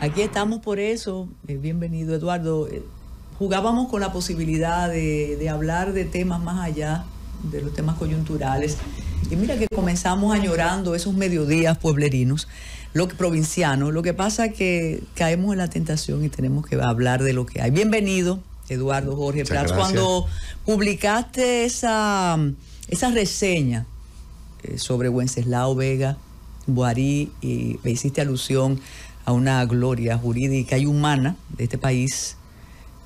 Aquí estamos por eso. Bienvenido, Eduardo. Jugábamos con la posibilidad de hablar de temas más allá de los temas coyunturales. Y mira que comenzamos añorando esos mediodías pueblerinos, provincianos. Lo que pasa es que caemos en la tentación y tenemos que hablar de lo que hay. Bienvenido, Eduardo Jorge Prats. Cuando publicaste esa reseña sobre Wenceslao Vega Boarí y me hiciste alusión a una gloria jurídica y humana de este país,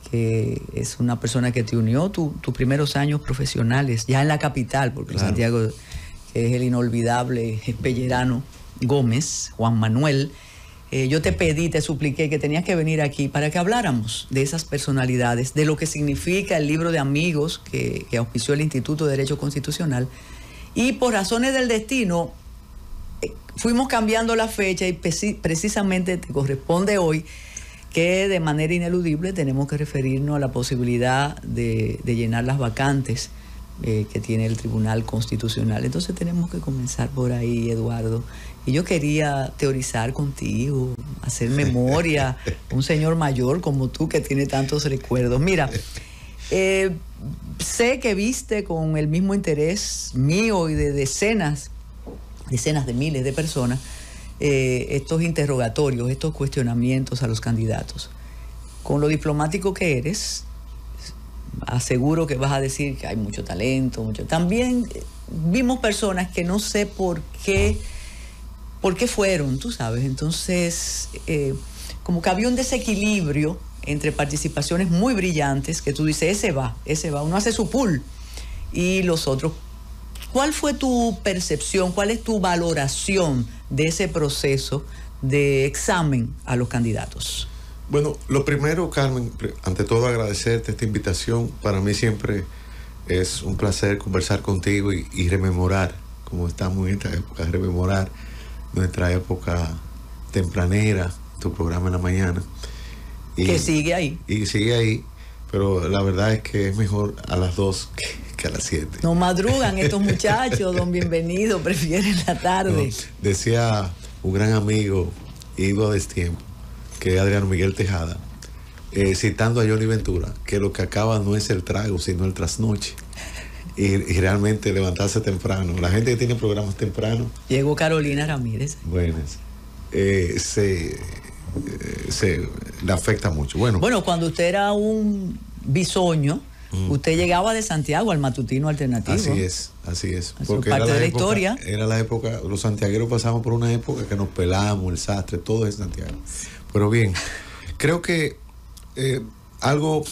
que es una persona que te unió tus primeros años profesionales, ya en la capital, porque claro, Santiago, que es el inolvidable Pellerano Gómez, Juan Manuel, yo te pedí, te supliqué que tenías que venir aquí para que habláramos de esas personalidades, de lo que significa el libro de amigos que auspició el Instituto de Derecho Constitucional, y por razones del destino fuimos cambiando la fecha y precisamente te corresponde hoy que de manera ineludible tenemos que referirnos a la posibilidad de llenar las vacantes que tiene el Tribunal Constitucional. Entonces tenemos que comenzar por ahí, Eduardo. Y yo quería teorizar contigo, hacer memoria, un señor mayor como tú que tiene tantos recuerdos. Mira, sé que viste con el mismo interés mío y de decenas de miles de personas estos interrogatorios, estos cuestionamientos a los candidatos. Con lo diplomático que eres, aseguro que vas a decir que hay mucho talento, También vimos personas que no sé por qué fueron, tú sabes. Entonces, como que había un desequilibrio entre participaciones muy brillantes, que tú dices, ese va, uno hace su pool, y los otros. ¿Cuál fue tu percepción, cuál es tu valoración de ese proceso de examen a los candidatos? Bueno, lo primero, Carmen, ante todo agradecerte esta invitación. Para mí siempre es un placer conversar contigo y rememorar, como estamos en esta época, rememorar nuestra época tempranera, tu programa en la mañana. Que sigue ahí. Y sigue ahí, pero la verdad es que es mejor a las 2 que a las 7. No madrugan estos muchachos, don Bienvenido, prefieren la tarde. No, decía un gran amigo, ido a destiempo, que es Adriano Miguel Tejada, citando a Johnny Ventura, que lo que acaba no es el trago, sino el trasnoche. Y realmente levantarse temprano. La gente que tiene programas temprano. Llegó Carolina Ramírez. Buenas. Se le afecta mucho. Bueno, cuando usted era un bisoño, usted llegaba de Santiago al matutino alternativo. Así es. Porque parte de la historia. Era la época, los santiagueros pasamos por una época que nos pelamos, el sastre, todo es Santiago. Pero bien, creo que algo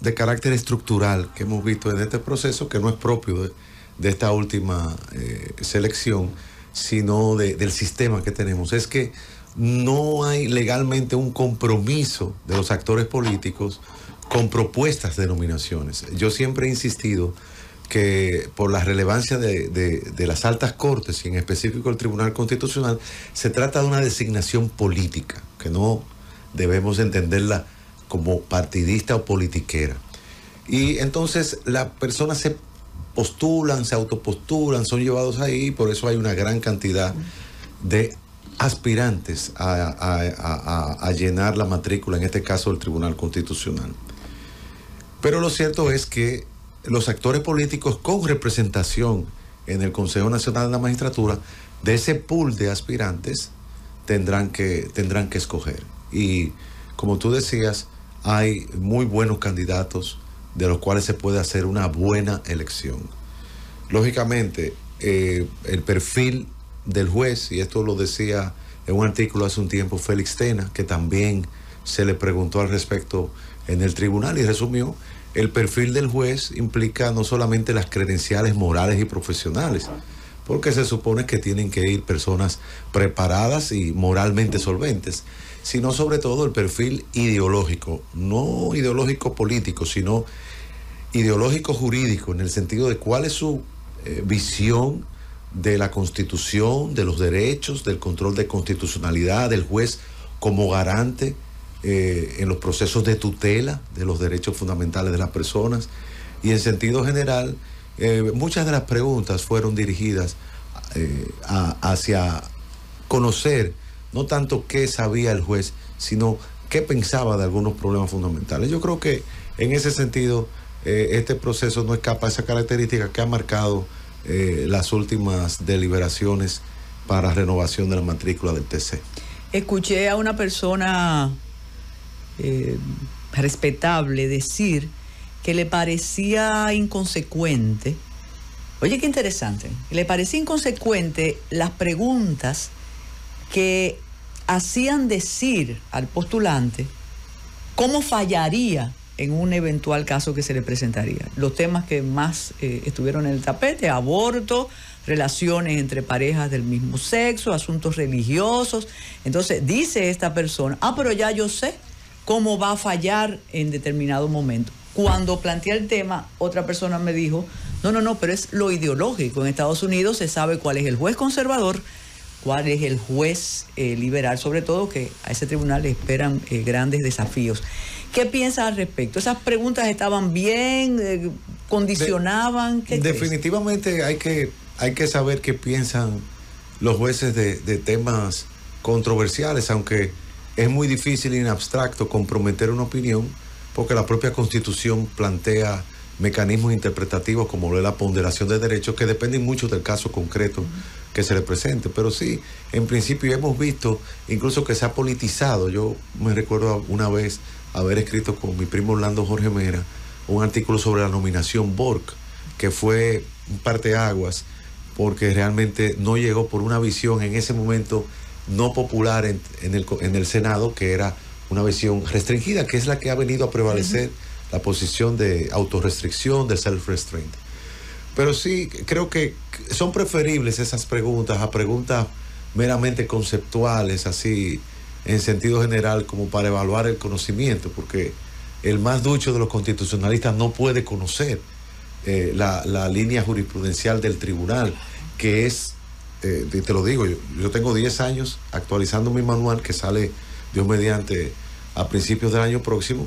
de carácter estructural que hemos visto en este proceso, que no es propio de esta última selección, sino del sistema que tenemos, es que no hay legalmente un compromiso de los actores políticos con propuestas de nominaciones. Yo siempre he insistido que por la relevancia de las altas cortes y en específico el Tribunal Constitucional, se trata de una designación política, que no debemos entenderla como partidista o politiquera. Y entonces las personas se postulan, se autopostulan, son llevados ahí, y por eso hay una gran cantidad de aspirantes a llenar la matrícula, en este caso del Tribunal Constitucional. Pero lo cierto es que los actores políticos con representación en el Consejo Nacional de la Magistratura, de ese pool de aspirantes, tendrán que escoger. Y como tú decías, hay muy buenos candidatos de los cuales se puede hacer una buena elección. Lógicamente, el perfil del juez, y esto lo decía en un artículo hace un tiempo Félix Tena, que también se le preguntó al respecto en el tribunal y resumió, el perfil del juez implica no solamente las credenciales morales y profesionales, porque se supone que tienen que ir personas preparadas y moralmente solventes, sino sobre todo el perfil ideológico, no ideológico político, sino ideológico jurídico, en el sentido de cuál es su visión de la Constitución, de los derechos, del control de constitucionalidad, del juez como garante en los procesos de tutela de los derechos fundamentales de las personas. Y en sentido general, muchas de las preguntas fueron dirigidas hacia conocer no tanto qué sabía el juez, sino qué pensaba de algunos problemas fundamentales. Yo creo que en ese sentido este proceso no escapa a esa característica que ha marcado las últimas deliberaciones para renovación de la matrícula del TC. Escuché a una persona respetable decir que le parecía inconsecuente. Oye, qué interesante. Le parecía inconsecuente las preguntas que hacían decir al postulante cómo fallaría en un eventual caso que se le presentaría. Los temas que más estuvieron en el tapete: aborto, relaciones entre parejas del mismo sexo, asuntos religiosos. Entonces dice esta persona, pero ya yo sé cómo va a fallar en determinado momento. Cuando planteé el tema, otra persona me dijo, no, pero es lo ideológico. En Estados Unidos se sabe cuál es el juez conservador, cuál es el juez liberal, sobre todo que a ese tribunal le esperan grandes desafíos. ¿Qué piensas al respecto? ¿Esas preguntas estaban bien? ¿Condicionaban? Definitivamente hay que saber qué piensan los jueces de temas controversiales, aunque es muy difícil en abstracto comprometer una opinión, porque la propia Constitución plantea mecanismos interpretativos como lo es la ponderación de derechos, que dependen mucho del caso concreto que se le presente. Pero sí, en principio hemos visto incluso que se ha politizado. Yo me recuerdo una vez haber escrito con mi primo Orlando Jorge Mera un artículo sobre la nominación Bork, que fue un parteaguas, porque realmente no llegó por una visión en ese momento no popular en el Senado, que era una visión restringida, que es la que ha venido a prevalecer la posición de autorrestricción, de self-restraint. Pero sí, creo que son preferibles esas preguntas a preguntas meramente conceptuales, así en sentido general, como para evaluar el conocimiento, porque el más ducho de los constitucionalistas no puede conocer la línea jurisprudencial del tribunal, que es, te lo digo, yo tengo 10 años actualizando mi manual, que sale, Dios mediante, a principios del año próximo,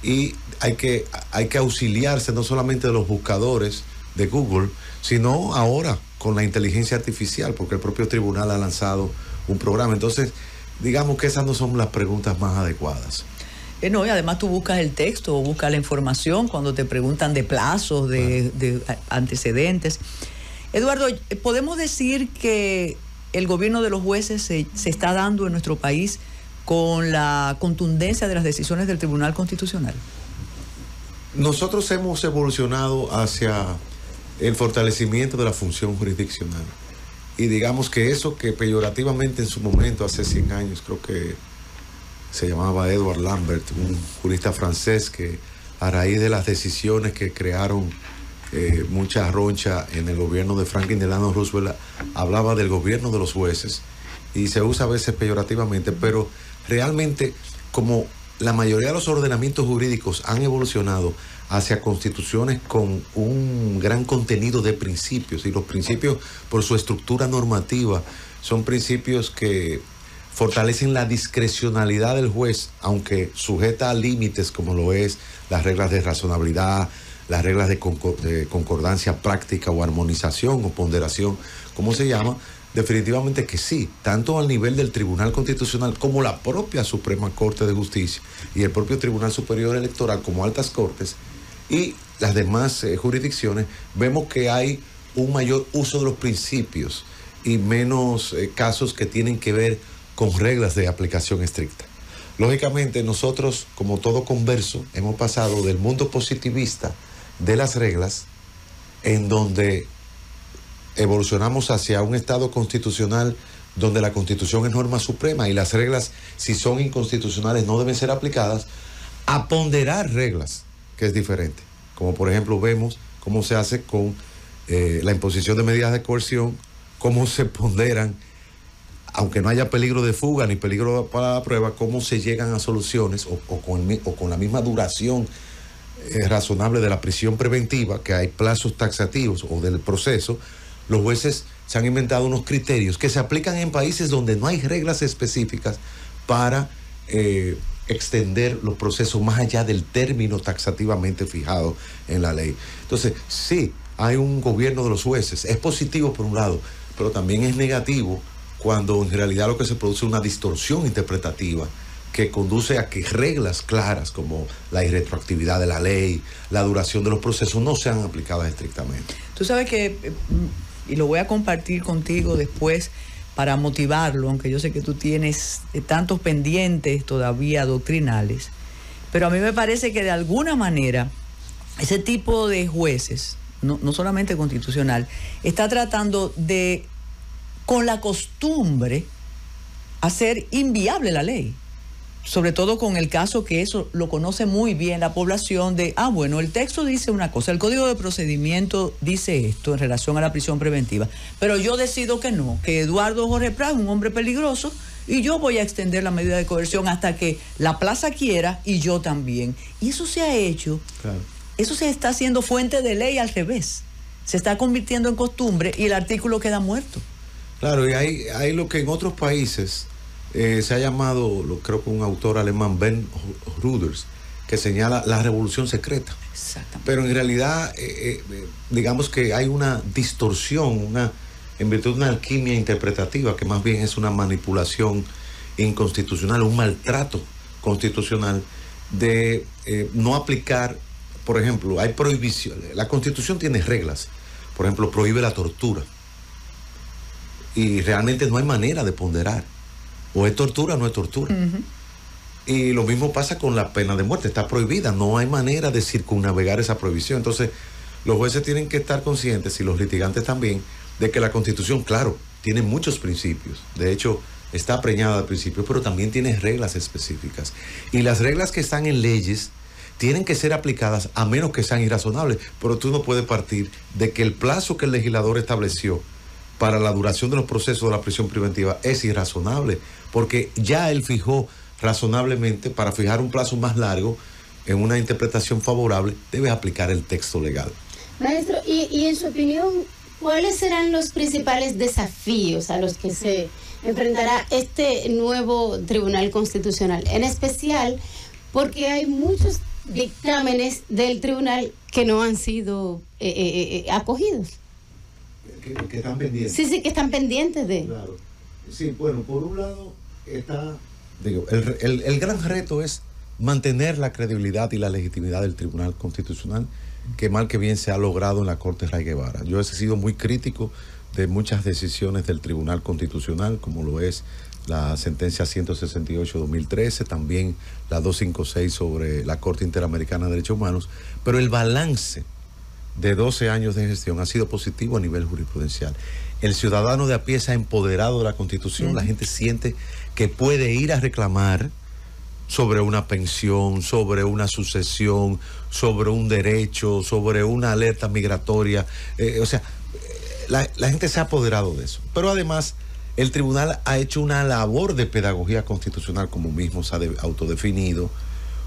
y hay que auxiliarse no solamente de los buscadores de Google, sino ahora con la inteligencia artificial, porque el propio tribunal ha lanzado un programa. Entonces, digamos que esas no son las preguntas más adecuadas. No, y además tú buscas el texto o buscas la información cuando te preguntan de plazos, de antecedentes. Eduardo, ¿podemos decir que el gobierno de los jueces se está dando en nuestro país con la contundencia de las decisiones del Tribunal Constitucional? Nosotros hemos evolucionado hacia el fortalecimiento de la función jurisdiccional. Y digamos que eso que peyorativamente en su momento, hace 100 años, creo que se llamaba Edward Lambert, un jurista francés que a raíz de las decisiones que crearon mucha roncha en el gobierno de Franklin Delano Roosevelt, hablaba del gobierno de los jueces, y se usa a veces peyorativamente, pero realmente como la mayoría de los ordenamientos jurídicos han evolucionado hacia constituciones con un gran contenido de principios, y los principios por su estructura normativa son principios que fortalecen la discrecionalidad del juez, aunque sujeta a límites como lo es las reglas de razonabilidad, las reglas de concordancia práctica o armonización o ponderación, como se llama. Definitivamente que sí, tanto al nivel del Tribunal Constitucional como la propia Suprema Corte de Justicia y el propio Tribunal Superior Electoral como altas cortes y las demás jurisdicciones, vemos que hay un mayor uso de los principios y menos casos que tienen que ver con reglas de aplicación estricta. Lógicamente nosotros, como todo converso, hemos pasado del mundo positivista de las reglas, en donde evolucionamos hacia un Estado constitucional donde la Constitución es norma suprema y las reglas, si son inconstitucionales, no deben ser aplicadas, a ponderar reglas, que es diferente. Como por ejemplo vemos cómo se hace con la imposición de medidas de coerción, cómo se ponderan, aunque no haya peligro de fuga ni peligro para la prueba, cómo se llegan a soluciones o con la misma duración razonable de la prisión preventiva, que hay plazos taxativos o del proceso. Los jueces se han inventado unos criterios que se aplican en países donde no hay reglas específicas para extender los procesos más allá del término taxativamente fijado en la ley. Entonces, sí, hay un gobierno de los jueces. Es positivo por un lado, pero también es negativo cuando en realidad lo que se produce es una distorsión interpretativa que conduce a que reglas claras como la irretroactividad de la ley, la duración de los procesos, no sean aplicadas estrictamente. Tú sabes que, y lo voy a compartir contigo después para motivarlo, aunque yo sé que tú tienes tantos pendientes todavía doctrinales, pero a mí me parece que de alguna manera ese tipo de jueces, no solamente constitucional, está tratando de, con la costumbre, hacer inviable la ley. Sobre todo con el caso que eso lo conoce muy bien la población de, bueno, el texto dice una cosa, el Código de Procedimiento dice esto en relación a la prisión preventiva, pero yo decido que no, que Eduardo Jorge Prats es un hombre peligroso y yo voy a extender la medida de coerción hasta que la plaza quiera y yo también. Y eso se ha hecho, claro. Eso se está haciendo fuente de ley al revés, se está convirtiendo en costumbre y el artículo queda muerto. Claro, y hay lo que en otros países se ha llamado, creo que un autor alemán, Ben Ruders, que señala la revolución secreta. Exactamente. Pero en realidad, digamos que hay una distorsión, en virtud de una alquimia interpretativa, que más bien es una manipulación inconstitucional, un maltrato constitucional de no aplicar, por ejemplo, hay prohibiciones. La Constitución tiene reglas, por ejemplo, prohíbe la tortura. Y realmente no hay manera de ponderar. O es tortura o no es tortura. Uh-huh. Y lo mismo pasa con la pena de muerte, está prohibida, no hay manera de circunnavegar esa prohibición. Entonces, los jueces tienen que estar conscientes, y los litigantes también, de que la Constitución, claro, tiene muchos principios. De hecho, está preñada de principios, pero también tiene reglas específicas. Y las reglas que están en leyes tienen que ser aplicadas a menos que sean irrazonables. Pero tú no puedes partir de que el plazo que el legislador estableció para la duración de los procesos de la prisión preventiva es irrazonable, porque ya él fijó razonablemente, para fijar un plazo más largo en una interpretación favorable, debe aplicar el texto legal. Maestro, y en su opinión, ¿cuáles serán los principales desafíos a los que se enfrentará este nuevo Tribunal Constitucional? En especial porque hay muchos dictámenes del tribunal que no han sido acogidos. Que están pendientes. Sí, que están pendientes de... Claro. Sí, bueno, por un lado está, el gran reto es mantener la credibilidad y la legitimidad del Tribunal Constitucional, que mal que bien se ha logrado en la Corte Ray Guevara. Yo he sido muy crítico de muchas decisiones del Tribunal Constitucional, como lo es la sentencia 168-2013, también la 256 sobre la Corte Interamericana de Derechos Humanos, pero el balance de 12 años de gestión ha sido positivo a nivel jurisprudencial. El ciudadano de a pie se ha empoderado de la Constitución, la gente siente que puede ir a reclamar sobre una pensión, sobre una sucesión, sobre un derecho, sobre una alerta migratoria. La gente se ha apoderado de eso. Pero además, el tribunal ha hecho una labor de pedagogía constitucional, como mismo se ha autodefinido,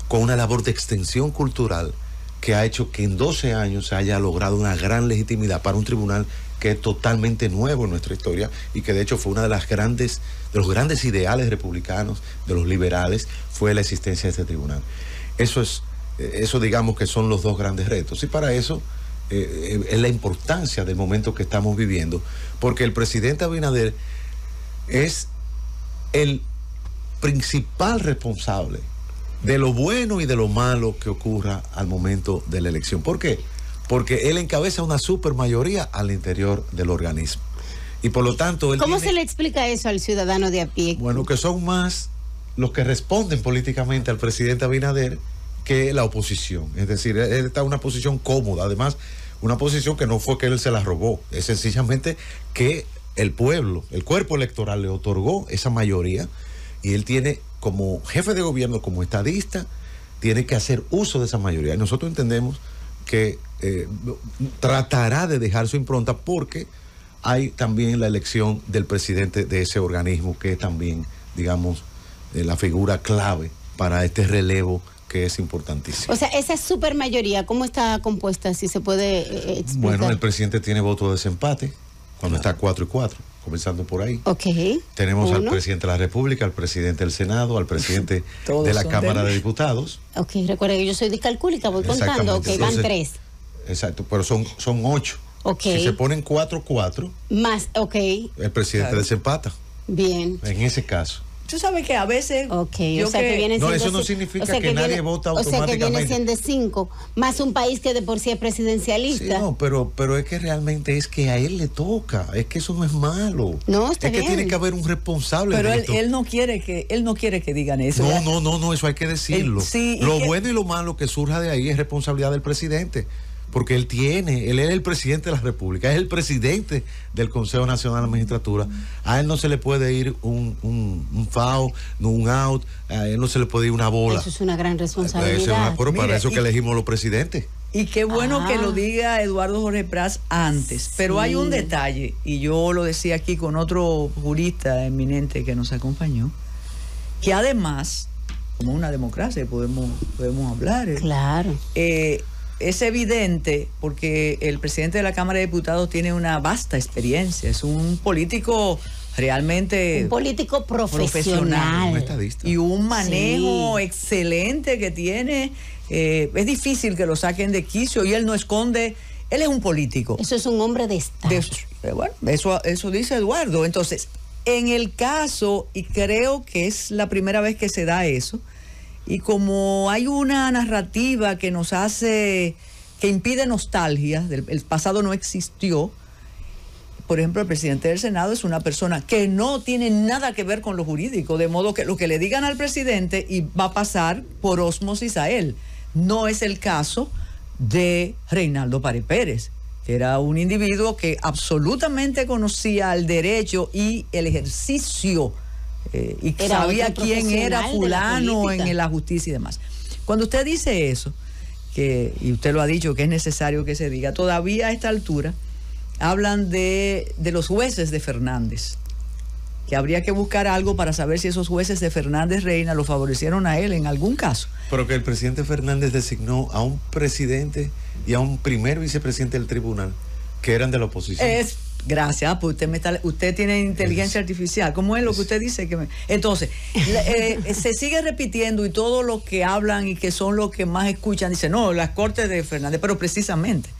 con una labor de extensión cultural que ha hecho que en 12 años se haya logrado una gran legitimidad para un tribunal que es totalmente nuevo en nuestra historia y que de hecho fue una de los grandes ideales republicanos, de los liberales, fue la existencia de este tribunal. Eso digamos que son los dos grandes retos. Y para eso es la importancia del momento que estamos viviendo, porque el presidente Abinader es el principal responsable de lo bueno y de lo malo que ocurra al momento de la elección. ¿Por qué? Porque él encabeza una supermayoría al interior del organismo. Y por lo tanto... ¿Cómo se le explica eso al ciudadano de a pie? Bueno, que son más los que responden políticamente al presidente Abinader que la oposición. Es decir, él está en una posición cómoda. Además, una posición que no fue que él se la robó. Es sencillamente que el pueblo, el cuerpo electoral le otorgó esa mayoría y él tiene, como jefe de gobierno, como estadista, tiene que hacer uso de esa mayoría. Y nosotros entendemos que tratará de dejar su impronta porque hay también la elección del presidente de ese organismo, que es también, digamos, la figura clave para este relevo que es importantísimo. O sea, esa supermayoría, ¿cómo está compuesta? Si se puede explicar. Bueno, el presidente tiene voto de desempate cuando está 4-4. Comenzando por ahí. Okay. Tenemos al presidente de la República, al presidente del Senado, al presidente de la Cámara de Diputados. Ok, recuerda que yo soy discalcúlica, voy contando. Ok, van 3. Exacto, pero son 8. Ok. Si se ponen 4-4, más, ok. el presidente desempata. Bien. En ese caso. Tú sabes que a veces... Ok, o sea que viene siendo... No, eso no significa que nadie vota automáticamente. O sea que viene siendo 5, más un país que de por sí es presidencialista. Sí, no, pero es que realmente es que a él le toca, es que eso no es malo. No, está bien. Es que tiene que haber un responsable. Pero él no quiere que digan eso. No, eso hay que decirlo. Sí, lo bueno y lo malo que surja de ahí es responsabilidad del presidente. Porque él es el presidente de la República, es el presidente del Consejo Nacional de la Magistratura. A él no se le puede ir un foul, no un out, a él no se le puede ir una bola. Eso es una gran responsabilidad. Pero para eso que elegimos los presidentes. Y qué bueno que lo diga Eduardo Jorge Prats antes. Sí. Pero hay un detalle, y yo lo decía aquí con otro jurista eminente que nos acompañó, que además, como una democracia podemos hablar. Claro. Es evidente porque el presidente de la Cámara de Diputados tiene una vasta experiencia, es un político realmente... Un político profesional. Un estadista. Y un manejo excelente que tiene. Es difícil que lo saquen de quicio y él no esconde, él es un político. Eso es un hombre de Estado. Bueno, eso dice Eduardo. Entonces, en el caso, y creo que es la primera vez que se da eso, y como hay una narrativa que nos hace, que impide nostalgia, el pasado no existió. Por ejemplo, el presidente del Senado es una persona que no tiene nada que ver con lo jurídico, de modo que lo que le digan al presidente y va a pasar por ósmosis a él. No es el caso de Reinaldo Pared Pérez, que era un individuo que absolutamente conocía el derecho y el ejercicio y sabía quién era fulano en la justicia y demás. Cuando usted dice eso, y usted lo ha dicho que es necesario que se diga, todavía a esta altura hablan de los jueces de Fernández, que habría que buscar algo para saber si esos jueces de Fernández Reina lo favorecieron a él en algún caso. Pero que el presidente Fernández designó a un presidente y a un primer vicepresidente del tribunal que eran de la oposición. Gracias, pues usted tiene inteligencia artificial. ¿Cómo es lo que usted dice? Entonces, se sigue repitiendo y todos los que hablan y que son los que más escuchan dicen, no, las cortes de Fernández, pero precisamente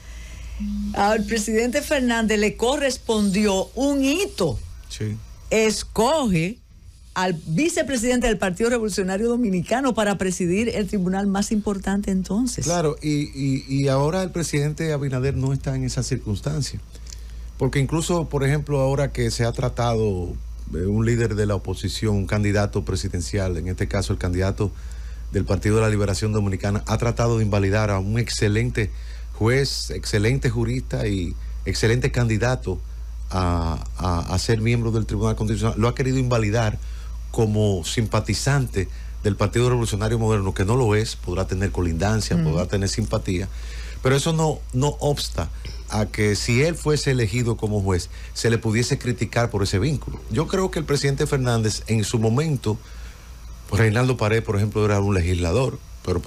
al presidente Fernández le correspondió un hito. Sí. Escoge al vicepresidente del Partido Revolucionario Dominicano para presidir el tribunal más importante entonces. Claro, y ahora el presidente Abinader no está en esa circunstancia. Porque incluso, por ejemplo, ahora que se ha tratado un líder de la oposición, un candidato presidencial, en este caso el candidato del Partido de la Liberación Dominicana, ha tratado de invalidar a un excelente juez, excelente jurista y excelente candidato a ser miembro del Tribunal Constitucional. Lo ha querido invalidar como simpatizante del Partido Revolucionario Moderno, que no lo es, podrá tener colindancia, podrá tener simpatía, pero eso no obsta a que si él fuese elegido como juez, se le pudiese criticar por ese vínculo. Yo creo que el presidente Fernández, en su momento, Reinaldo Pared, por ejemplo, era un legislador, pero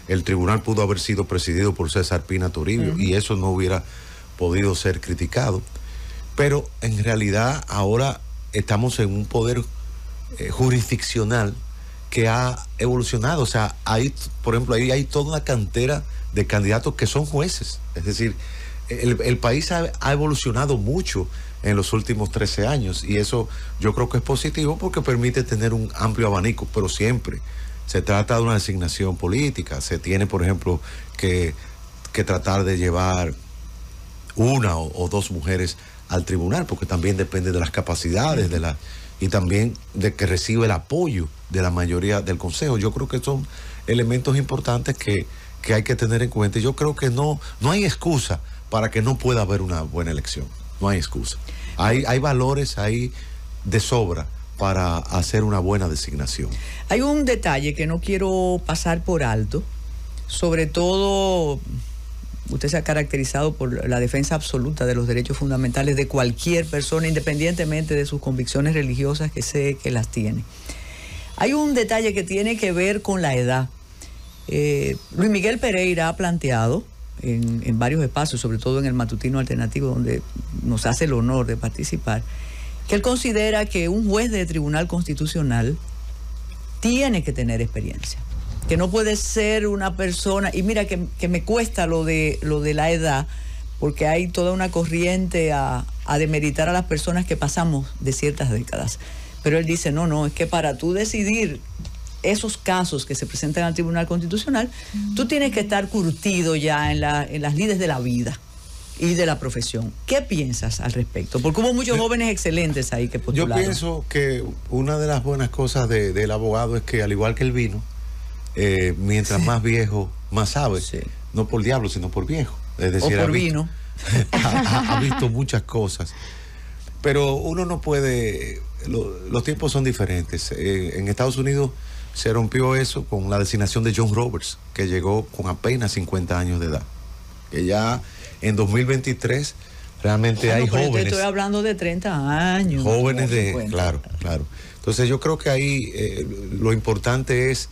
el tribunal pudo haber sido presidido por César Pina Toribio, y eso no hubiera podido ser criticado. Pero en realidad ahora estamos en un poder jurisdiccional que ha evolucionado. O sea, por ejemplo, ahí hay toda una cantera de candidatos que son jueces. Es decir, el país ha evolucionado mucho en los últimos 13 años y eso yo creo que es positivo porque permite tener un amplio abanico, pero siempre se trata de una designación política. Se tiene, por ejemplo, que tratar de llevar una o dos mujeres al tribunal, porque también depende de las capacidades y también de que reciba el apoyo de la mayoría del consejo. Yo creo que son elementos importantes que hay que tener en cuenta. Yo creo que no hay excusa para que no pueda haber una buena elección. No hay excusa. Hay valores ahí de sobra para hacer una buena designación. Hay un detalle que no quiero pasar por alto, sobre todo usted se ha caracterizado por la defensa absoluta de los derechos fundamentales de cualquier persona, independientemente de sus convicciones religiosas, que sé que las tiene. Hay un detalle que tiene que ver con la edad. Luis Miguel Pereira ha planteado en varios espacios, sobre todo en el Matutino Alternativo, donde nos hace el honor de participar, que él considera que un juez de Tribunal Constitucional tiene que tener experiencia, que no puede ser una persona, y mira que me cuesta lo de la edad, porque hay toda una corriente a a demeritar a las personas que pasamos de ciertas décadas. Pero él dice, no, es que para tú decidir esos casos que se presentan al Tribunal Constitucional, tú tienes que estar curtido ya en las lides de la vida y de la profesión. ¿Qué piensas al respecto? Porque hubo muchos jóvenes excelentes ahí que postularon. Yo pienso que una de las buenas cosas del abogado es que, al igual que el vino, mientras más viejo, más sabe. Sí. No por diablo, sino por viejo. Es decir, o por vino. Ha visto muchas cosas. Pero uno no puede... los tiempos son diferentes. En Estados Unidos se rompió eso con la designación de John Roberts, que llegó con apenas 50 años de edad. Que ya en 2023 realmente hay jóvenes. Yo estoy hablando de 30 años. Jóvenes de... 50. Claro. Entonces yo creo que ahí lo importante es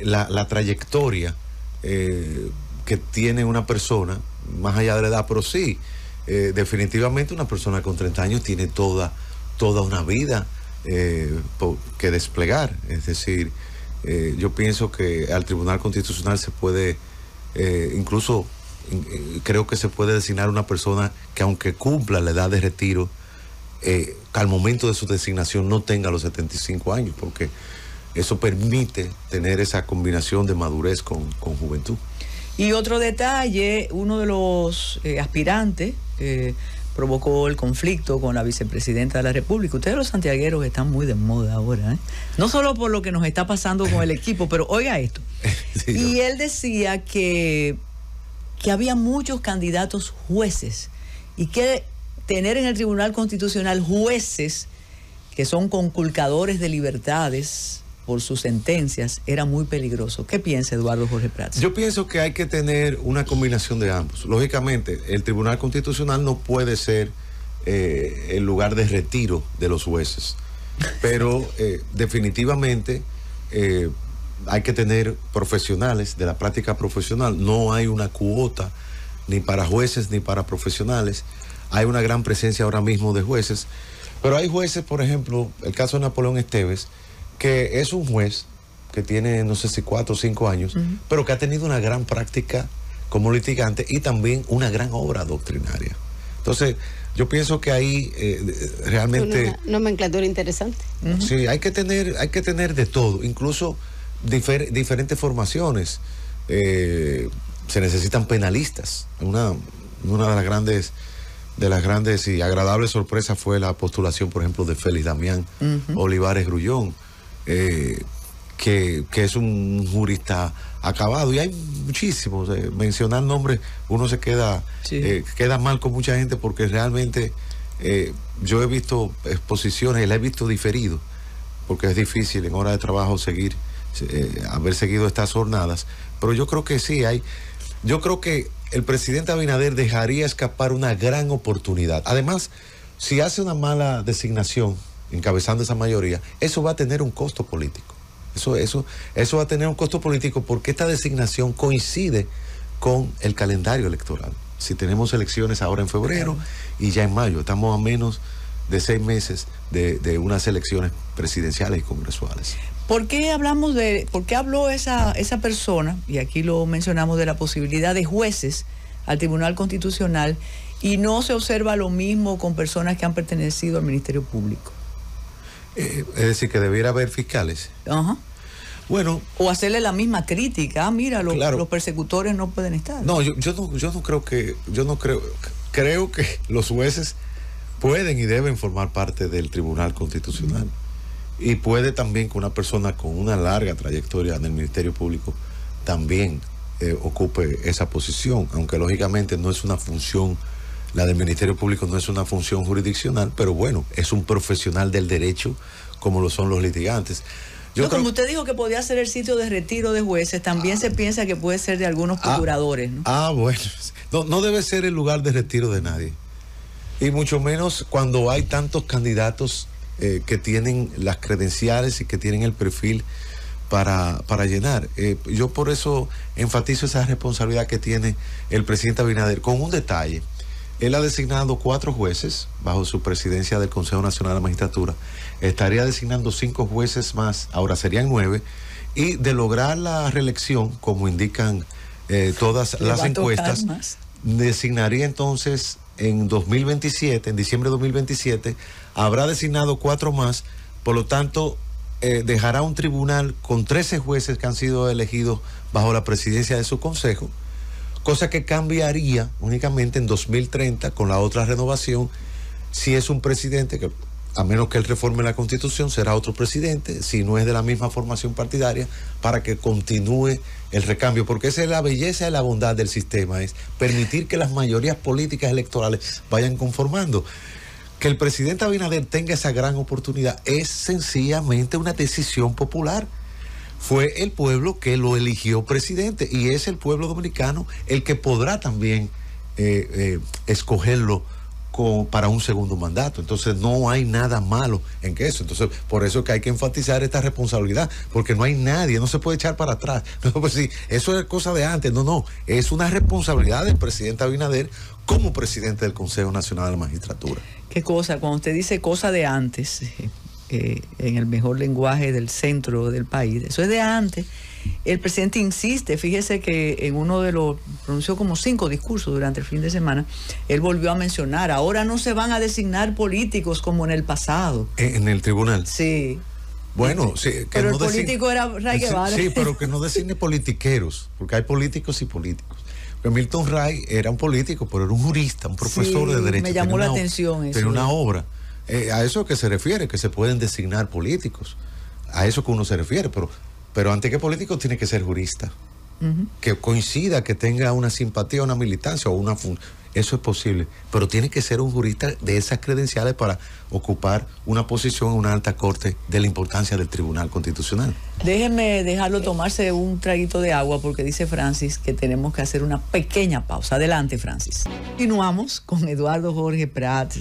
la trayectoria que tiene una persona, más allá de la edad, pero sí, definitivamente una persona con 30 años tiene toda una vida que desplegar. Es decir, yo pienso que al Tribunal Constitucional se puede, incluso creo que se puede designar una persona que, aunque cumpla la edad de retiro, al momento de su designación no tenga los 75 años, porque eso permite tener esa combinación de madurez con juventud. Y otro detalle, uno de los aspirantes provocó el conflicto con la vicepresidenta de la República. Ustedes los santiagueros están muy de moda ahora, ¿eh? No solo por lo que nos está pasando con el equipo, pero oiga esto. Sí, y él decía que había muchos candidatos jueces y que tener en el Tribunal Constitucional jueces que son conculcadores de libertades por sus sentencias era muy peligroso. ¿Qué piensa Eduardo Jorge Prats? Yo pienso que hay que tener una combinación de ambos. Lógicamente, el Tribunal Constitucional no puede ser el lugar de retiro de los jueces, pero definitivamente hay que tener profesionales de la práctica profesional. No hay una cuota ni para jueces ni para profesionales. Hay una gran presencia ahora mismo de jueces, pero hay jueces, por ejemplo, el caso de Napoleón Esteves, que es un juez que tiene, no sé si 4 o 5 años, pero que ha tenido una gran práctica como litigante y también una gran obra doctrinaria. Entonces, yo pienso que ahí realmente... Una nomenclatura interesante. Sí, hay que tener de todo, incluso diferentes formaciones. Se necesitan penalistas. Una de las grandes y agradables sorpresas fue la postulación, por ejemplo, de Félix Damián Olivares Grullón, que es un jurista acabado, y hay muchísimos. Mencionar nombres, uno se queda mal con mucha gente, porque realmente yo he visto exposiciones y la he visto diferido, porque es difícil en hora de trabajo haber seguido estas jornadas, pero yo creo que sí yo creo que el presidente Abinader dejaría escapar una gran oportunidad. Además, si hace una mala designación encabezando esa mayoría, eso va a tener un costo político. Eso va a tener un costo político, porque esta designación coincide con el calendario electoral. Si tenemos elecciones ahora en febrero y ya en mayo, estamos a menos de 6 meses de unas elecciones presidenciales y congresuales. ¿Por qué habló esa persona, y aquí lo mencionamos, de la posibilidad de jueces al Tribunal Constitucional, y no se observa lo mismo con personas que han pertenecido al Ministerio Público? Es decir, que debiera haber fiscales. Ajá. Bueno. O hacerle la misma crítica. Mira, los persecutores no pueden estar. No, yo no creo creo que los jueces pueden y deben formar parte del Tribunal Constitucional. Y puede también que una persona con una larga trayectoria en el Ministerio Público también ocupe esa posición, aunque lógicamente no es una función, la del Ministerio Público no es una función jurisdiccional, pero bueno, es un profesional del derecho como lo son los litigantes. Como usted dijo que podía ser el sitio de retiro de jueces, también se piensa que puede ser de algunos procuradores, ¿no? Bueno, no debe ser el lugar de retiro de nadie, y mucho menos cuando hay tantos candidatos que tienen las credenciales y que tienen el perfil para llenar. Yo por eso enfatizo esa responsabilidad que tiene el presidente Abinader, con un detalle. Él ha designado 4 jueces bajo su presidencia del Consejo Nacional de la Magistratura. Estaría designando 5 jueces más, ahora serían 9, y de lograr la reelección, como indican todas las encuestas, designaría entonces en 2027, en diciembre de 2027, habrá designado 4 más, por lo tanto, dejará un tribunal con 13 jueces que han sido elegidos bajo la presidencia de su consejo, cosa que cambiaría únicamente en 2030 con la otra renovación, si es un presidente que, a menos que él reforme la Constitución, será otro presidente, si no es de la misma formación partidaria, para que continúe el recambio, porque esa es la belleza y la bondad del sistema, es permitir que las mayorías políticas electorales vayan conformando. Que el presidente Abinader tenga esa gran oportunidad es sencillamente una decisión popular. Fue el pueblo que lo eligió presidente y es el pueblo dominicano el que podrá también escogerlo para un segundo mandato. Entonces no hay nada malo en que eso. Entonces por eso es que hay que enfatizar esta responsabilidad, porque no hay nadie, no se puede echar para atrás. No, pues sí, eso es cosa de antes. No, es una responsabilidad del presidente Abinader como presidente del Consejo Nacional de la Magistratura. Qué cosa, cuando usted dice cosa de antes, en el mejor lenguaje del centro del país, eso es de antes. El presidente insiste, fíjese que en uno de los, pronunció como 5 discursos durante el fin de semana, él volvió a mencionar, ahora no se van a designar políticos como en el pasado. ¿En el tribunal? Sí. Bueno, sí, que pero no el político era Ray Guevara. Sí, pero que no designe politiqueros, porque hay políticos y políticos. Porque Milton Ray era un político, pero era un jurista, un profesor de derecho. Me llamó la atención eso. Tenía una obra. A eso que se refiere, que se pueden designar políticos. A eso que uno se refiere, pero antes que político tiene que ser jurista. Que coincida, que tenga una simpatía, una militancia o una eso es posible, pero tiene que ser un jurista de esas credenciales para ocupar una posición en una alta corte de la importancia del Tribunal Constitucional. Déjenme dejarlo tomarse un traguito de agua porque dice Francis que tenemos que hacer una pequeña pausa. Adelante, Francis. Continuamos con Eduardo Jorge Prats.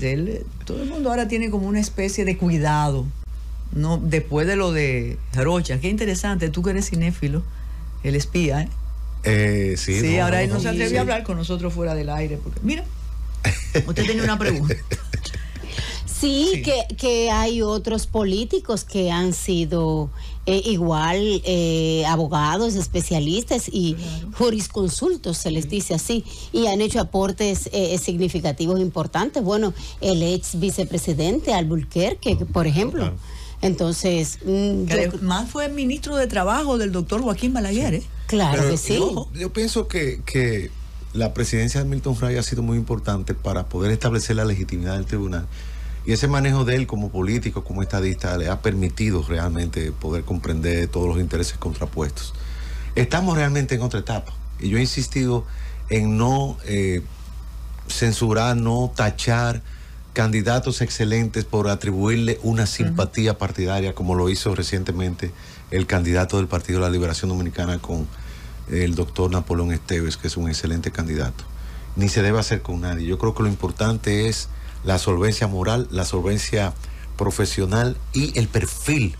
Todo el mundo ahora tiene como una especie de cuidado, ¿no? Después de lo de Rocha. Qué interesante, tú que eres cinéfilo, el espía, ¿eh? Sí, ahora él no se atrevió a hablar con nosotros fuera del aire, porque mira, usted tenía una pregunta. Sí. Que hay otros políticos que han sido igual abogados, especialistas y jurisconsultos, se les dice así, y han hecho aportes significativos importantes. Bueno, el ex vicepresidente Alburquerque, por ejemplo. Claro. Entonces, además fue ministro de Trabajo del doctor Joaquín Balaguer, ¿eh? Claro. Pero que sí. Yo pienso que la presidencia de Milton Ray ha sido muy importante para poder establecer la legitimidad del tribunal. Y ese manejo de él como político, como estadista, le ha permitido realmente poder comprender todos los intereses contrapuestos. Estamos realmente en otra etapa. Y yo he insistido en no censurar, no tachar candidatos excelentes por atribuirle una simpatía partidaria, como lo hizo recientemente el candidato del Partido de la Liberación Dominicana con el doctor Napoleón Esteves, que es un excelente candidato. Ni se debe hacer con nadie. Yo creo que lo importante es la solvencia moral, la solvencia profesional y el perfil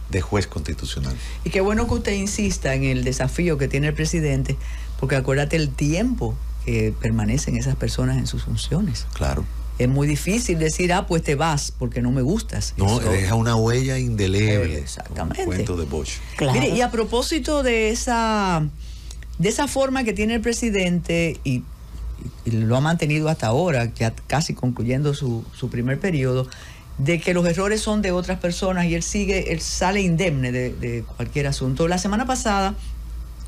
de juez constitucional. Y qué bueno que usted insista en el desafío que tiene el presidente, porque acuérdate el tiempo que permanecen esas personas en sus funciones. Claro. Es muy difícil decir, pues te vas porque no me gustas. No, eso deja una huella indeleble. Exactamente. Un cuento de Bosch. Claro. Mire, y a propósito de esa forma que tiene el presidente, y lo ha mantenido hasta ahora, ya casi concluyendo su primer periodo, de que los errores son de otras personas y él sale indemne de cualquier asunto. La semana pasada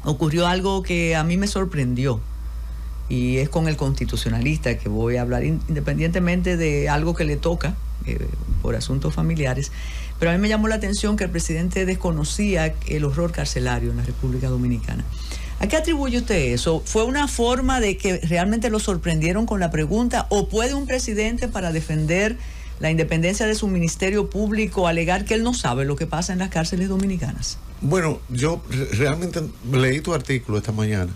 ocurrió algo que a mí me sorprendió. Y es con el constitucionalista que voy a hablar, independientemente de algo que le toca por asuntos familiares. Pero a mí me llamó la atención que el presidente desconocía el horror carcelario en la República Dominicana. ¿A qué atribuye usted eso? ¿Fue una forma de que realmente lo sorprendieron con la pregunta? ¿O puede un presidente, para defender la independencia de su ministerio público, alegar que él no sabe lo que pasa en las cárceles dominicanas? Bueno, yo realmente leí tu artículo esta mañana.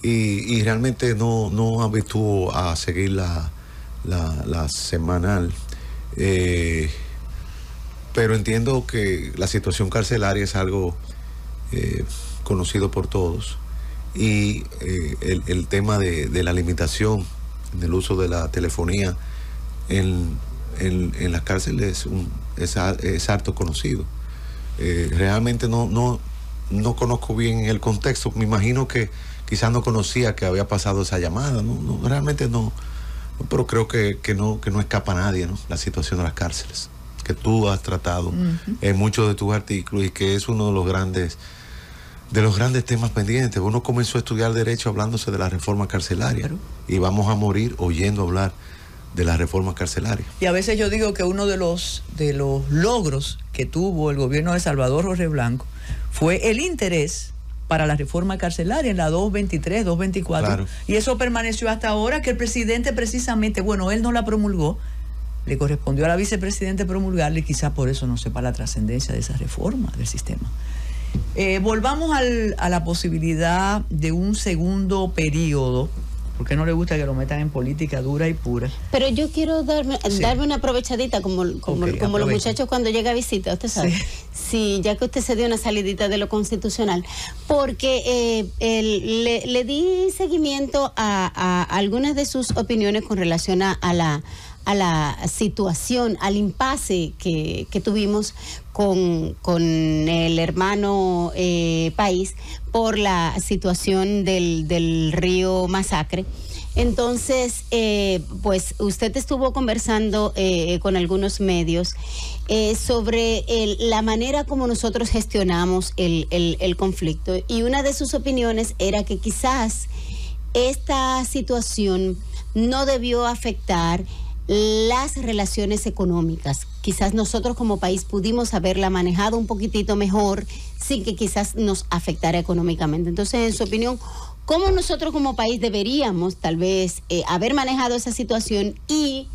Y realmente no habitúo a seguir la semanal, pero entiendo que la situación carcelaria es algo conocido por todos, y el tema de la limitación del uso de la telefonía en las cárceles es harto conocido. Realmente no conozco bien el contexto. Me imagino que quizás no conocía que había pasado esa llamada, realmente no Pero creo que no escapa a nadie, ¿no? La situación de las cárceles, que tú has tratado en muchos de tus artículos y que es uno de los grandes temas pendientes. Uno comenzó a estudiar derecho hablándose de la reforma carcelaria, y vamos a morir oyendo hablar de la reforma carcelaria. Y a veces yo digo que uno de los logros que tuvo el gobierno de Salvador Jorge Blanco fue el interés para la reforma carcelaria en la 223, 224. Claro. Y eso permaneció hasta ahora, que el presidente precisamente, bueno, él no la promulgó, le correspondió a la vicepresidente promulgarla, y quizá por eso no sepa la trascendencia de esa reforma del sistema. Volvamos a la posibilidad de un segundo periodo, porque no le gusta que lo metan en política dura y pura. Pero yo quiero darme una aprovechadita, como los muchachos cuando llega a visita, usted sabe. Sí, ya que usted se dio una salidita de lo constitucional, porque le di seguimiento a algunas de sus opiniones con relación a la situación, al impasse que tuvimos con el hermano país por la situación del río Masacre. Entonces, pues usted estuvo conversando con algunos medios sobre la manera como nosotros gestionamos el conflicto, y una de sus opiniones era que quizás esta situación no debió afectar las relaciones económicas. Quizás nosotros como país pudimos haberla manejado un poquitito mejor sin que quizás nos afectara económicamente. Entonces, en su opinión, ¿cómo nosotros como país deberíamos tal vez haber manejado esa situación, y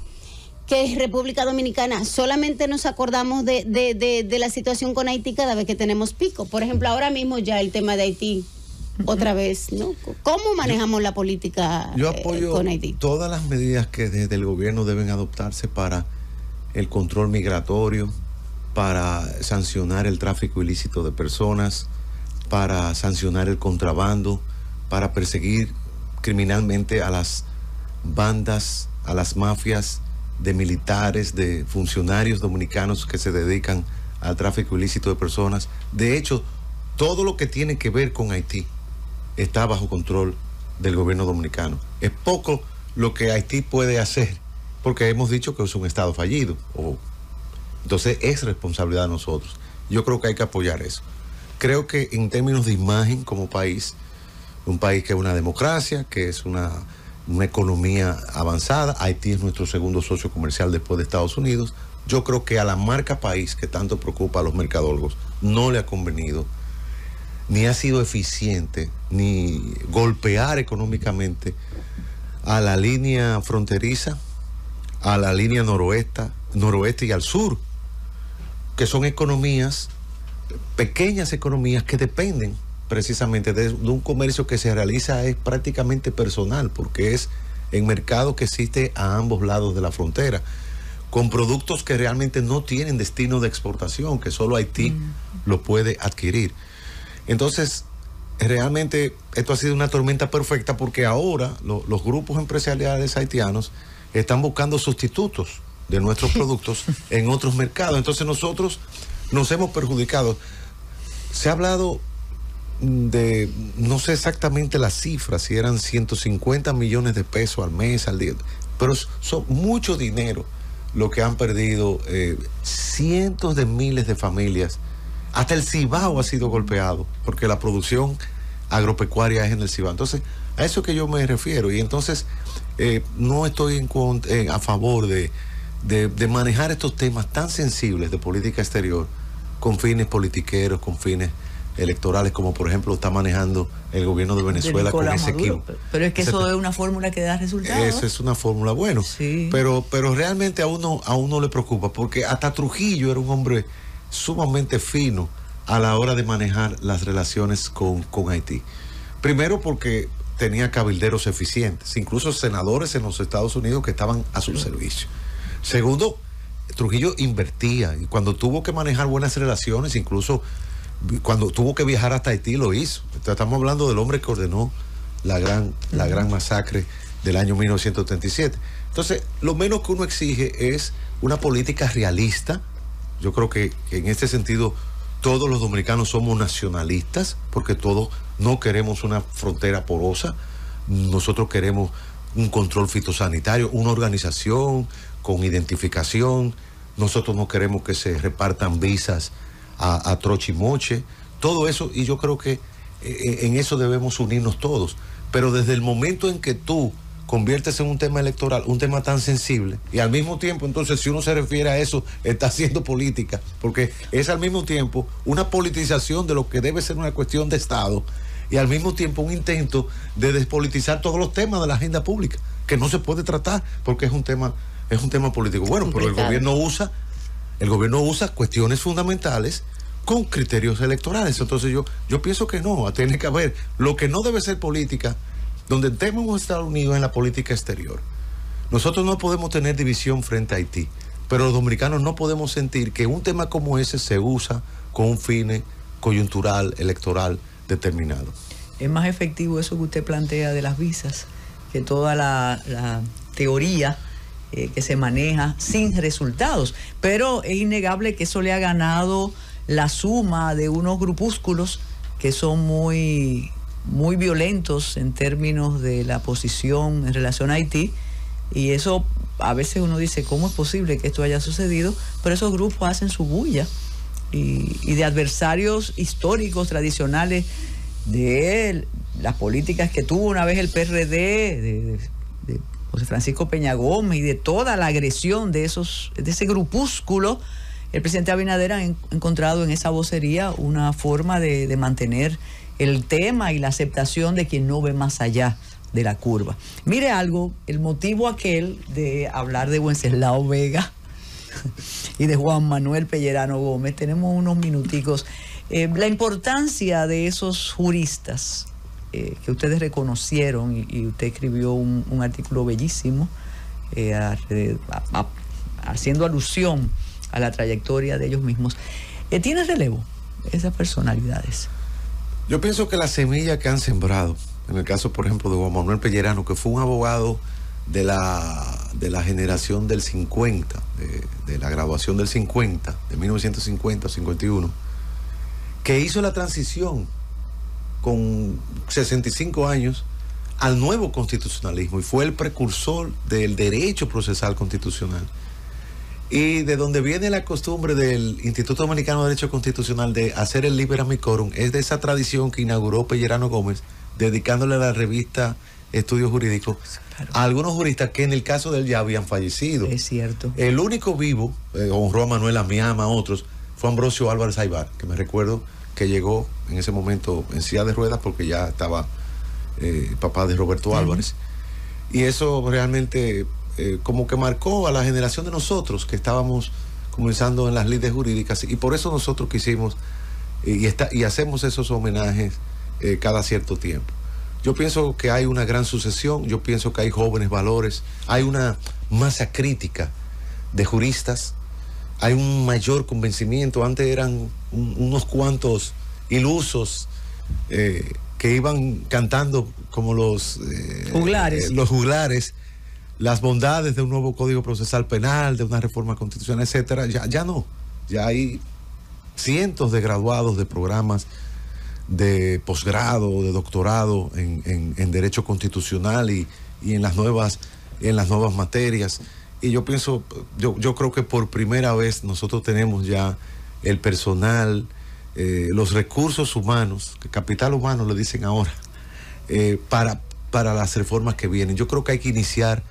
que República Dominicana solamente nos acordamos de la situación con Haití cada vez que tenemos pico? Por ejemplo, ahora mismo ya el tema de Haití otra vez, ¿no? ¿Cómo manejamos la política yo apoyo con Haití? Todas las medidas que desde el gobierno deben adoptarse para el control migratorio, para sancionar el tráfico ilícito de personas, para sancionar el contrabando, para perseguir criminalmente a las bandas, a las mafias de militares, de funcionarios dominicanos que se dedican al tráfico ilícito de personas. De hecho, todo lo que tiene que ver con Haití está bajo control del gobierno dominicano. Es poco lo que Haití puede hacer, porque hemos dicho que es un estado fallido. Entonces es responsabilidad de nosotros. Yo creo que hay que apoyar eso. Creo que en términos de imagen como país, un país que es una democracia, que es una economía avanzada, Haití es nuestro segundo socio comercial después de Estados Unidos. Yo creo que a la marca país, que tanto preocupa a los mercadólogos, no le ha convenido, ni ha sido eficiente, ni golpear económicamente a la línea fronteriza, a la línea noroeste y al sur, que son economías, pequeñas economías que dependen precisamente de un comercio que se realiza es prácticamente personal, porque es en mercado que existe a ambos lados de la frontera, con productos que realmente no tienen destino de exportación, que solo Haití lo puede adquirir. Entonces, realmente esto ha sido una tormenta perfecta, porque ahora los grupos empresariales haitianos están buscando sustitutos de nuestros productos en otros mercados. Entonces nosotros nos hemos perjudicado. Se ha hablado de, no sé exactamente las cifras, si eran 150 millones de pesos al mes, al día, pero son mucho dinero lo que han perdido cientos de miles de familias. Hasta el Cibao ha sido golpeado, porque la producción agropecuaria es en el Cibao. Entonces, a eso que yo me refiero. Y entonces, no estoy a favor de manejar estos temas tan sensibles de política exterior con fines politiqueros, con fines electorales, como por ejemplo está manejando el gobierno de Venezuela con ese equipo. Pero es que eso es una fórmula que da resultados. Eso es una fórmula, bueno, sí. pero realmente a uno le preocupa, porque hasta Trujillo era un hombre sumamente fino a la hora de manejar las relaciones con Haití. Primero porque tenía cabilderos eficientes, incluso senadores en los Estados Unidos que estaban a su servicio. Segundo, Trujillo invertía, y cuando tuvo que manejar buenas relaciones, incluso cuando tuvo que viajar hasta Haití, lo hizo. Estamos hablando del hombre que ordenó la gran masacre del año 1937. Entonces, lo menos que uno exige es una política realista. Yo creo que en este sentido todos los dominicanos somos nacionalistas, porque todos no queremos una frontera porosa. Nosotros queremos un control fitosanitario, una organización con identificación. Nosotros no queremos que se repartan visas a troche y moche, todo eso, y yo creo que en eso debemos unirnos todos. Pero desde el momento en que tú conviertes en un tema electoral, un tema tan sensible, y al mismo tiempo, entonces, si uno se refiere a eso, está haciendo política, porque es al mismo tiempo una politización de lo que debe ser una cuestión de Estado, y al mismo tiempo un intento de despolitizar todos los temas de la agenda pública, que no se puede tratar, porque es un tema político. Bueno, pero el gobierno usa cuestiones fundamentales con criterios electorales. Entonces yo pienso que no, tiene que haber lo que no debe ser política, donde tenemos Estados Unidos en la política exterior. Nosotros no podemos tener división frente a Haití, pero los dominicanos no podemos sentir que un tema como ese se usa con un fin coyuntural, electoral determinado. Es más efectivo eso que usted plantea de las visas, que toda la teoría que se maneja sin resultados. Pero es innegable que eso le ha ganado la suma de unos grupúsculos que son muy violentos en términos de la posición en relación a Haití, y eso a veces uno dice, ¿cómo es posible que esto haya sucedido? Pero esos grupos hacen su bulla, y de adversarios históricos, tradicionales, de las políticas que tuvo una vez el PRD, de José Francisco Peña Gómez, y de toda la agresión de ese grupúsculo. El presidente Abinader ha encontrado en esa vocería una forma de mantener el tema y la aceptación de quien no ve más allá de la curva. Mire algo, el motivo aquel de hablar de Wenceslao Vega y de Juan Manuel Pellerano Gómez, tenemos unos minuticos. La importancia de esos juristas que ustedes reconocieron, y usted escribió un artículo bellísimo haciendo alusión a la trayectoria de ellos mismos. ¿Tiene relevo esas personalidades? Yo pienso que la semilla que han sembrado, en el caso, por ejemplo, de Juan Manuel Pellerano, que fue un abogado de la generación del 50, de la graduación del 50, de 1950 o 51, que hizo la transición con 65 años al nuevo constitucionalismo y fue el precursor del derecho procesal constitucional. Y de donde viene la costumbre del Instituto Dominicano de Derecho Constitucional de hacer el Liber Amicorum, es de esa tradición que inauguró Pellerano Gómez, dedicándole a la revista Estudios Jurídicos a algunos juristas que en el caso de él ya habían fallecido. Es cierto. El único vivo, honró a Manuel Amiama, a otros, fue Ambrosio Álvarez Aybar, que me recuerdo que llegó en ese momento en silla de ruedas porque ya estaba papá de Roberto Álvarez. Y eso realmente como que marcó a la generación de nosotros que estábamos comenzando en las lides jurídicas, y por eso nosotros quisimos y hacemos esos homenajes cada cierto tiempo. Yo pienso que hay una gran sucesión, yo pienso que hay jóvenes valores, hay una masa crítica de juristas, hay un mayor convencimiento. Antes eran unos cuantos ilusos que iban cantando como los juglares, las bondades de un nuevo Código Procesal Penal, de una reforma constitucional, etcétera. Ya no, ya hay cientos de graduados de programas de posgrado, de doctorado en Derecho Constitucional y en las nuevas materias. Y yo pienso, yo creo que por primera vez nosotros tenemos ya el personal, los recursos humanos, capital humano le dicen ahora, para las reformas que vienen. Yo creo que hay que iniciar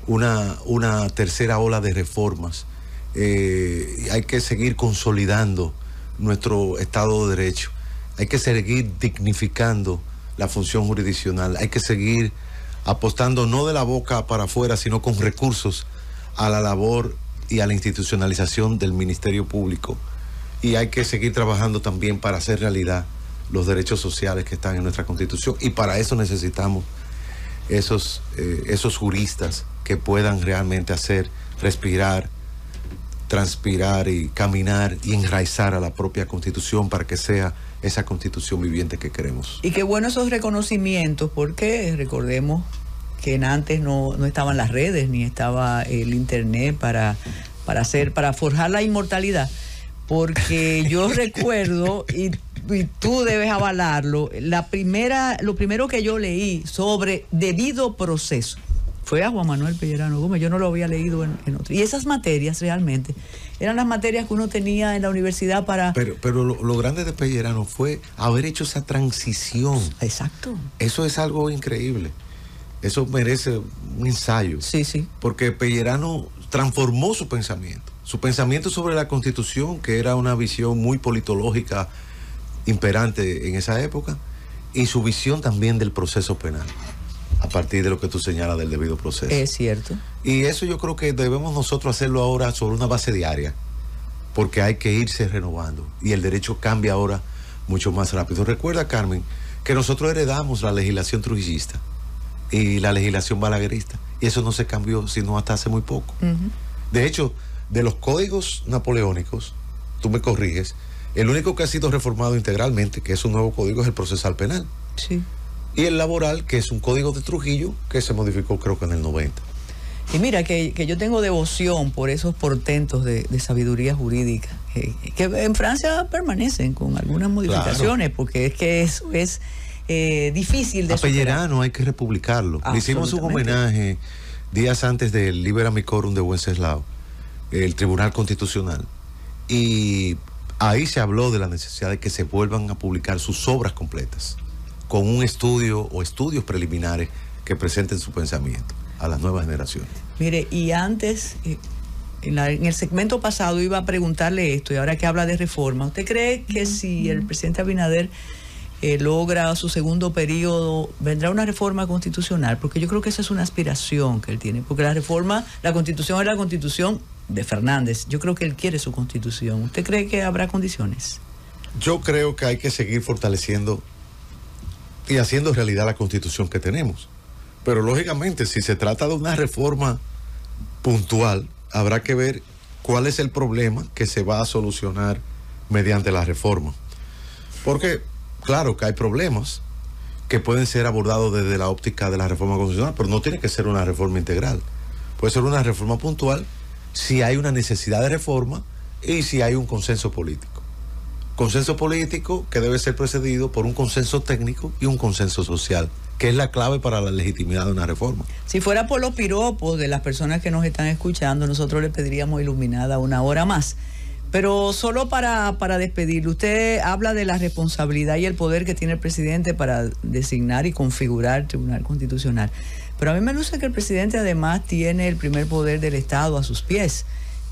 una tercera ola de reformas. Hay que seguir consolidando nuestro Estado de Derecho. Hay que seguir dignificando la función jurisdiccional. Hay que seguir apostando no de la boca para afuera, sino con recursos a la labor y a la institucionalización del Ministerio Público. Y hay que seguir trabajando también para hacer realidad los derechos sociales que están en nuestra Constitución. Y para eso necesitamos esos juristas que puedan realmente hacer respirar, transpirar y caminar y enraizar a la propia Constitución para que sea esa Constitución viviente que queremos. Y qué bueno esos reconocimientos, porque recordemos que antes no estaban las redes ni estaba el internet para forjar la inmortalidad. Porque yo recuerdo, y tú debes avalarlo, lo primero que yo leí sobre debido proceso Fue a Juan Manuel Pellerano Gómez, yo no lo había leído en otro. Y esas materias realmente eran las materias que uno tenía en la universidad para... Pero lo grande de Pellerano fue haber hecho esa transición. Exacto. Eso es algo increíble. Eso merece un ensayo. Sí, sí. Porque Pellerano transformó su pensamiento sobre la Constitución, que era una visión muy politológica imperante en esa época, y su visión también del proceso penal, a partir de lo que tú señalas del debido proceso. Es cierto. Y eso yo creo que debemos nosotros hacerlo ahora sobre una base diaria, porque hay que irse renovando y el derecho cambia ahora mucho más rápido. Recuerda, Carmen, que nosotros heredamos la legislación trujillista y la legislación balaguerista, y eso no se cambió sino hasta hace muy poco. De hecho, de los códigos napoleónicos, tú me corriges, el único que ha sido reformado integralmente, que es un nuevo código, es el procesal penal. Sí. Y el laboral, que es un código de Trujillo que se modificó creo que en el 90. Y mira que yo tengo devoción por esos portentos de sabiduría jurídica, que en Francia permanecen con algunas modificaciones, claro, porque es que eso es difícil de superar. A Pellerano hay que republicarlo. Le hicimos un homenaje días antes del Libera Micorum de Wenceslao, el Tribunal Constitucional, y ahí se habló de la necesidad de que se vuelvan a publicar sus obras completas, con un estudio o estudios preliminares que presenten su pensamiento a las nuevas generaciones. Mire, y antes, en el segmento pasado iba a preguntarle esto, y ahora que habla de reforma, ¿usted cree que si el presidente Abinader logra su segundo periodo, vendrá una reforma constitucional? Porque yo creo que esa es una aspiración que él tiene, porque la constitución es la constitución de Fernández. Yo creo que él quiere su constitución. ¿Usted cree que habrá condiciones? Yo creo que hay que seguir fortaleciendo y haciendo realidad la constitución que tenemos. Pero lógicamente, si se trata de una reforma puntual, habrá que ver cuál es el problema que se va a solucionar mediante la reforma. Porque, claro que hay problemas que pueden ser abordados desde la óptica de la reforma constitucional, pero no tiene que ser una reforma integral. Puede ser una reforma puntual si hay una necesidad de reforma y si hay un consenso político. Consenso político que debe ser precedido por un consenso técnico y un consenso social, que es la clave para la legitimidad de una reforma. Si fuera por los piropos de las personas que nos están escuchando, nosotros le pediríamos iluminada una hora más. Pero solo para despedirle, usted habla de la responsabilidad y el poder que tiene el presidente para designar y configurar el Tribunal Constitucional. Pero a mí me luce que el presidente además tiene el primer poder del Estado a sus pies,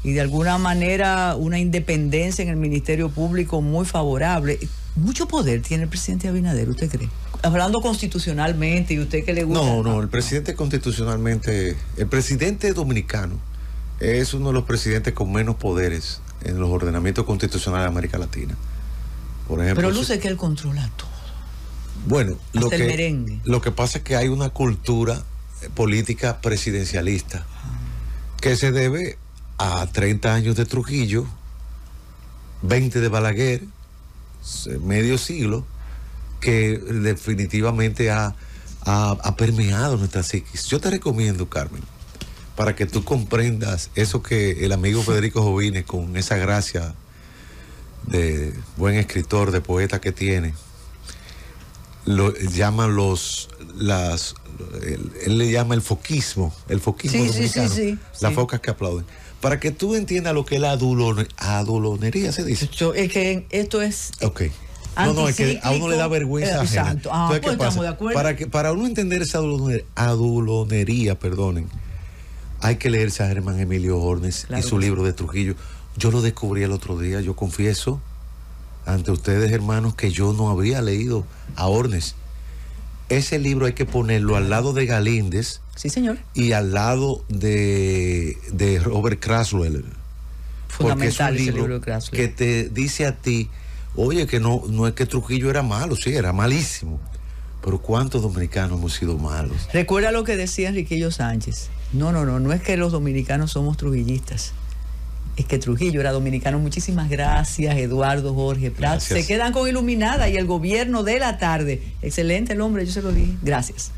y de alguna manera una independencia en el Ministerio Público muy favorable. Mucho poder tiene el presidente Abinader, ¿usted cree? Hablando constitucionalmente, y usted que le gusta... No, el presidente constitucionalmente, el presidente dominicano es uno de los presidentes con menos poderes en los ordenamientos constitucionales de América Latina. Por ejemplo, pero luce que él controla todo. Bueno, hasta el merengue. Lo que pasa es que hay una cultura política presidencialista que se debe a 30 años de Trujillo, 20 de Balaguer, medio siglo, que definitivamente ha permeado nuestra psiquis. Yo te recomiendo, Carmen, para que tú comprendas eso que el amigo Federico Jovines, con esa gracia de buen escritor, de poeta que tiene, lo llaman él le llama el foquismo dominicano, las focas que aplauden. Para que tú entiendas lo que es la adulonería, se dice. Es que esto es... Ok. No, es que a uno le da vergüenza ajena. Exacto. Entonces, pues estamos de acuerdo. Para uno entender esa adulonería, perdonen, hay que leerse a Germán Emilio Hornes, claro, y su libro de Trujillo. Yo lo descubrí el otro día, yo confieso ante ustedes, hermanos, que yo no había leído a Hornes. Ese libro hay que ponerlo al lado de Galíndez. Sí, señor. Y al lado de Robert Craswell. Fundamental porque es un libro que te dice a ti, oye, que no es que Trujillo era malo, sí, era malísimo, pero ¿cuántos dominicanos hemos sido malos? Recuerda lo que decía Enriquillo Sánchez. No es que los dominicanos somos trujillistas, es que Trujillo era dominicano. Muchísimas gracias, Eduardo, Jorge, Prat. Se quedan con Iluminada y el gobierno de la tarde. Excelente el hombre, yo se lo dije. Gracias.